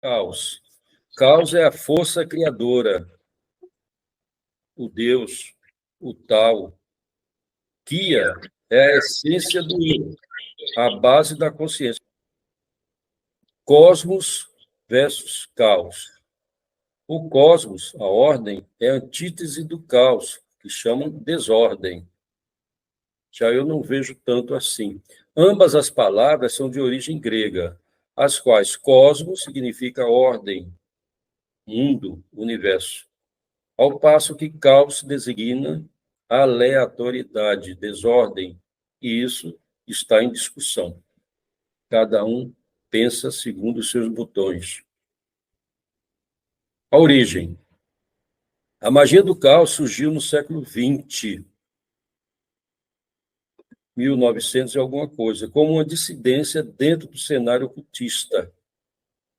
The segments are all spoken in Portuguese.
Caos. Caos é a força criadora, o Deus, o tal. Kia é a essência do eu, a base da consciência. Cosmos versus caos. O cosmos, a ordem, é a antítese do caos, que chamam desordem. Já eu não vejo tanto assim. Ambas as palavras são de origem grega, as quais cosmos significa ordem, mundo, universo, ao passo que caos designa aleatoriedade, desordem, e isso está em discussão. Cada um pensa segundo os seus botões. A origem. A magia do caos surgiu no século XX, 1900 e alguma coisa, como uma dissidência dentro do cenário ocultista,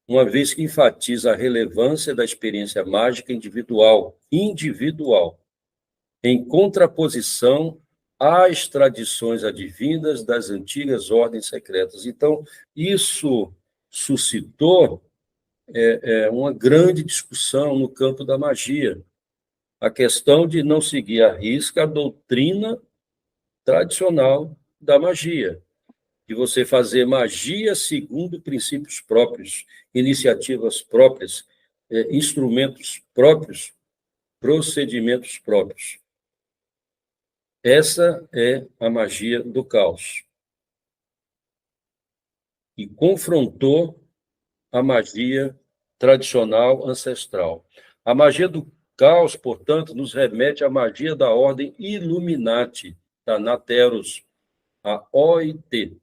uma vez que enfatiza a relevância da experiência mágica individual, em contraposição às tradições advindas das antigas ordens secretas. Então, isso suscitou uma grande discussão no campo da magia, a questão de não seguir à risca a doutrina tradicional da magia, de você fazer magia segundo princípios próprios, iniciativas próprias, instrumentos próprios, procedimentos próprios. Essa é a magia do caos. E confrontou a magia tradicional ancestral. A magia do caos, portanto, nos remete à magia da ordem Illuminati, Thanateros, a OIT.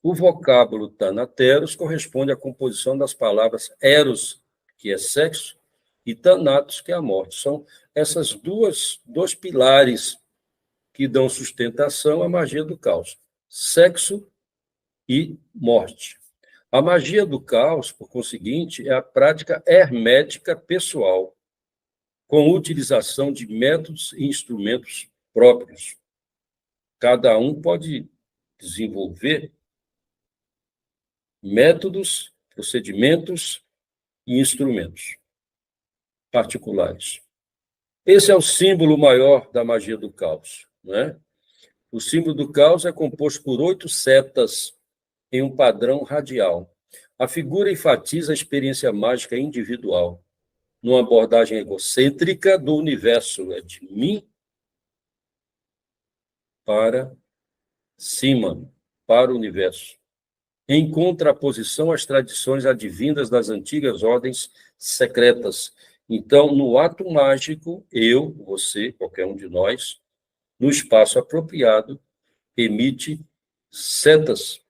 O vocábulo Thanateros corresponde à composição das palavras eros, que é sexo, e thanatos, que é a morte. São essas dois pilares que dão sustentação à magia do caos: sexo e morte. A magia do caos, por conseguinte, é a prática hermética pessoal, com utilização de métodos e instrumentos próprios. Cada um pode desenvolver métodos, procedimentos e instrumentos particulares. Esse é o símbolo maior da magia do caos, não é? O símbolo do caos é composto por 8 setas em um padrão radial. A figura enfatiza a experiência mágica individual, numa abordagem egocêntrica do universo, é de mim para cima, para o universo, em contraposição às tradições advindas das antigas ordens secretas. Então, no ato mágico, eu, você, qualquer um de nós, no espaço apropriado, emite setas,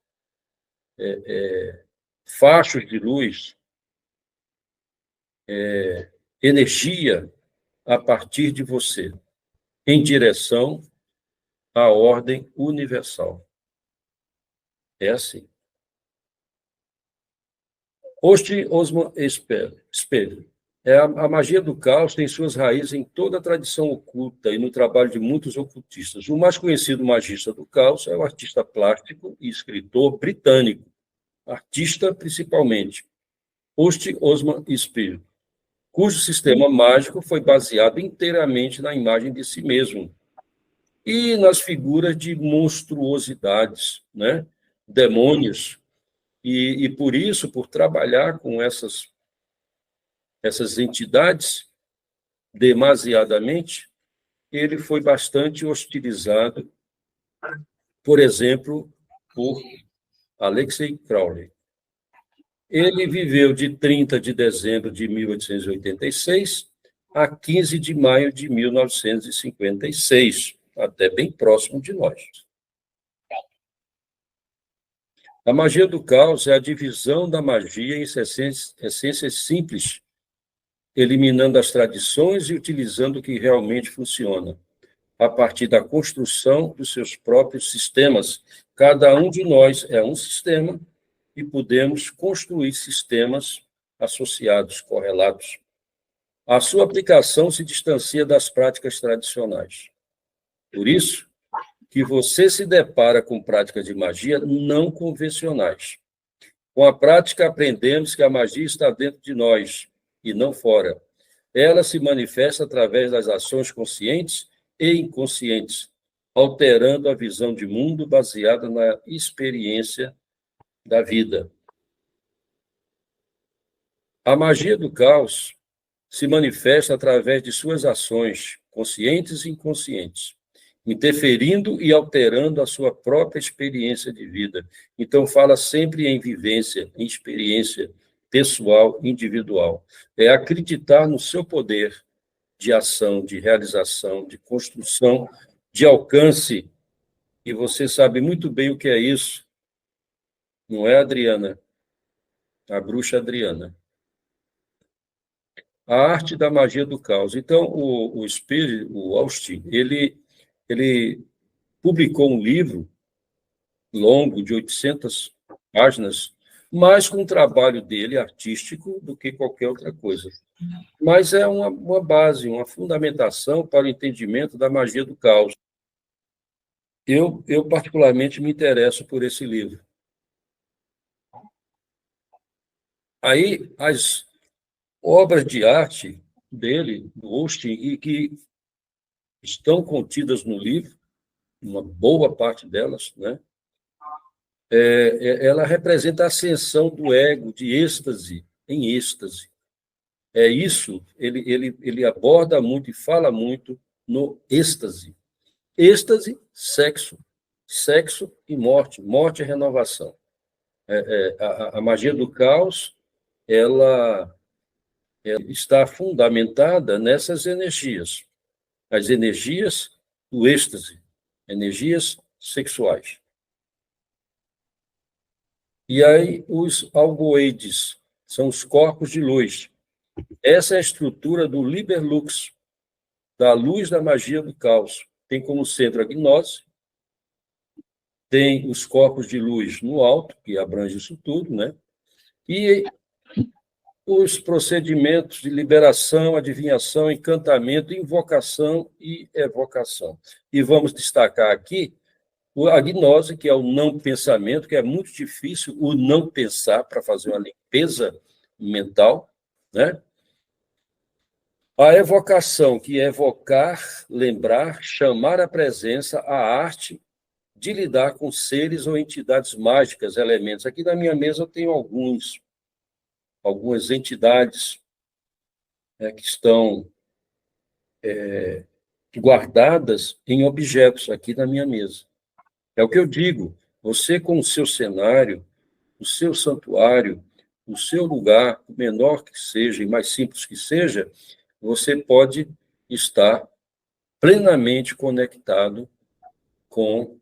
fachos de luz, energia a partir de você, em direção à ordem universal. É assim. Hoste Osman Espelho. A magia do caos tem suas raízes em toda a tradição oculta e no trabalho de muitos ocultistas. O mais conhecido magista do caos é o artista plástico e escritor britânico, artista principalmente, Hoste Osman Espelho, cujo sistema mágico foi baseado inteiramente na imagem de si mesmo e nas figuras de monstruosidades, né? Demônios. E por isso, por trabalhar com essas entidades demasiadamente, ele foi bastante hostilizado, por exemplo, por Alexei Crowley. Ele viveu de 30 de dezembro de 1886 a 15 de maio de 1956, até bem próximo de nós. A magia do caos é a divisão da magia em essências simples, eliminando as tradições e utilizando o que realmente funciona, a partir da construção dos seus próprios sistemas. Cada um de nós é um sistema e podemos construir sistemas associados, correlatos. A sua aplicação se distancia das práticas tradicionais. Por isso, que você se depara com práticas de magia não convencionais, Com a prática, aprendemos que a magia está dentro de nós e não fora. Ela se manifesta através das ações conscientes e inconscientes, alterando a visão de mundo baseada na experiência da vida. A magia do caos se manifesta através de suas ações, conscientes e inconscientes, interferindo e alterando a sua própria experiência de vida. Então, fala sempre em vivência, em experiência pessoal, individual. É acreditar no seu poder de ação, de realização, de construção, de alcance. E você sabe muito bem o que é isso, não é, Adriana? A bruxa Adriana. A arte da magia do caos. Então, o Austin, ele publicou um livro longo, de 800 páginas, mais com o trabalho dele artístico do que qualquer outra coisa. Mas é uma base, uma fundamentação para o entendimento da magia do caos. Eu particularmente me interesso por esse livro. Aí, as obras de arte dele, do Austin, e que estão contidas no livro, uma boa parte delas, né? Ela representa a ascensão do ego de êxtase em êxtase. É isso, ele aborda muito e fala muito no êxtase. Êxtase, sexo. Sexo e morte. Morte e renovação. A magia do caos, ela está fundamentada nessas energias. As energias do êxtase, energias sexuais. E aí, os algoides, são os corpos de luz. Essa é a estrutura do Liberlux, da luz da magia do caos. Tem como centro a gnose, tem os corpos de luz no alto, que abrange isso tudo, né? E os procedimentos de liberação, adivinhação, encantamento, invocação e evocação. E vamos destacar aqui a gnose, que é o não pensamento, que é muito difícil o não pensar para fazer uma limpeza mental, né? A evocação, que é evocar, lembrar, chamar à presença a arte de lidar com seres ou entidades mágicas, elementos. Aqui na minha mesa eu tenho algumas entidades, né, que estão guardadas em objetos aqui na minha mesa. É o que eu digo, você com o seu cenário, o seu santuário, o seu lugar, menor que seja e mais simples que seja, você pode estar plenamente conectado com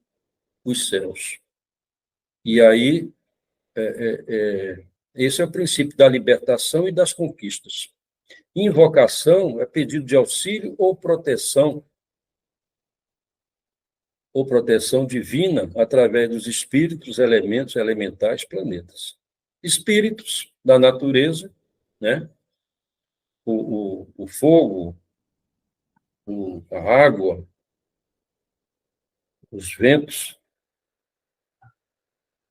os céus. E aí, esse é o princípio da libertação e das conquistas. Invocação é pedido de auxílio ou proteção divina através dos espíritos, elementos, elementais, planetas. Espíritos da natureza, né? O fogo, a água, os ventos,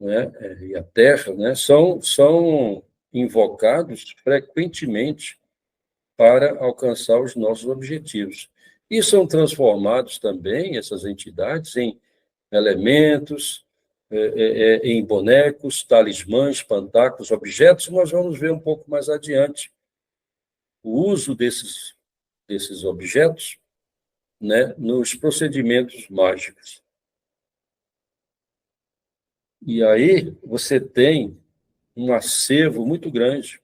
né? E a terra, né? São invocados frequentemente para alcançar os nossos objetivos. E são transformados também, essas entidades, em elementos, em bonecos, talismãs, pantáculos, objetos. Nós vamos ver um pouco mais adiante o uso desses objetos, né, nos procedimentos mágicos. E aí você tem um acervo muito grande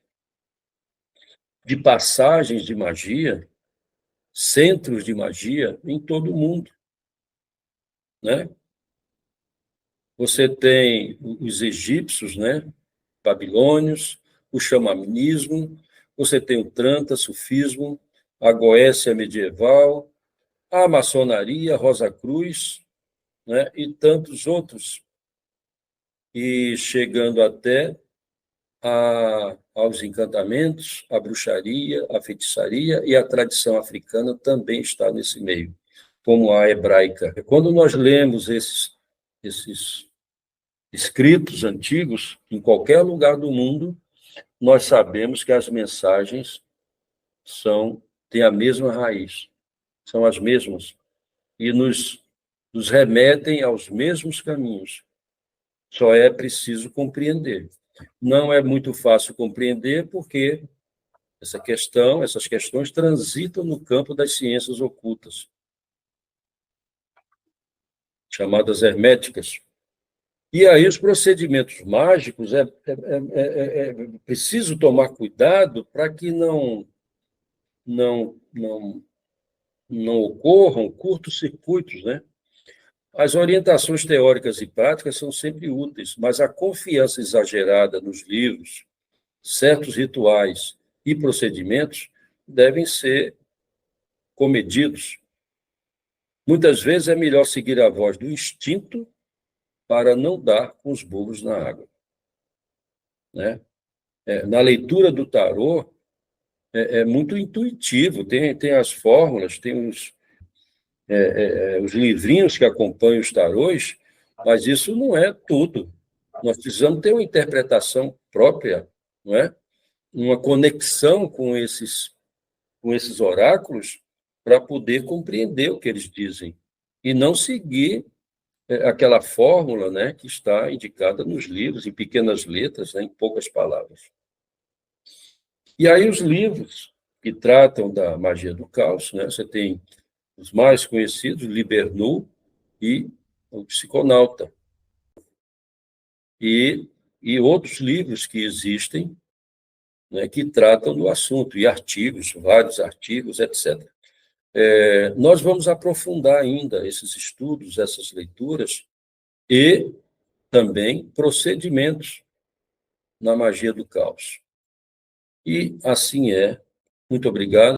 de passagens de magia, centros de magia em todo o mundo, né? Você tem os egípcios, né? Babilônios, o xamanismo, você tem o Tranta, sufismo, a Goécia medieval, a maçonaria, Rosa Cruz, né? E tantos outros, e chegando até aos encantamentos, a bruxaria, a feitiçaria, e a tradição africana também está nesse meio, como a hebraica. Quando nós lemos esses escritos antigos, em qualquer lugar do mundo, nós sabemos que as mensagens têm a mesma raiz, são as mesmas, e nos remetem aos mesmos caminhos. Só é preciso compreender. Não é muito fácil compreender porque essas questões transitam no campo das ciências ocultas, chamadas herméticas. E aí os procedimentos mágicos é preciso tomar cuidado para que não ocorram curtos-circuitos, né? As orientações teóricas e práticas são sempre úteis, mas a confiança exagerada nos livros, certos rituais e procedimentos devem ser comedidos. Muitas vezes é melhor seguir a voz do instinto para não dar com os burros na água, né? Na leitura do tarô, é muito intuitivo, tem as fórmulas, tem os livrinhos que acompanham os tarôs, mas isso não é tudo. Nós precisamos ter uma interpretação própria, não é? Uma conexão com esses oráculos para poder compreender o que eles dizem e não seguir aquela fórmula, né, que está indicada nos livros, em pequenas letras, né, em poucas palavras. E aí os livros que tratam da magia do caos, né, você tem os mais conhecidos, Libernu e o Psiconauta. E outros livros que existem, né, que tratam do assunto, e artigos, vários artigos, etc. Nós vamos aprofundar ainda esses estudos, essas leituras, e também procedimentos na magia do caos. E assim é. Muito obrigado.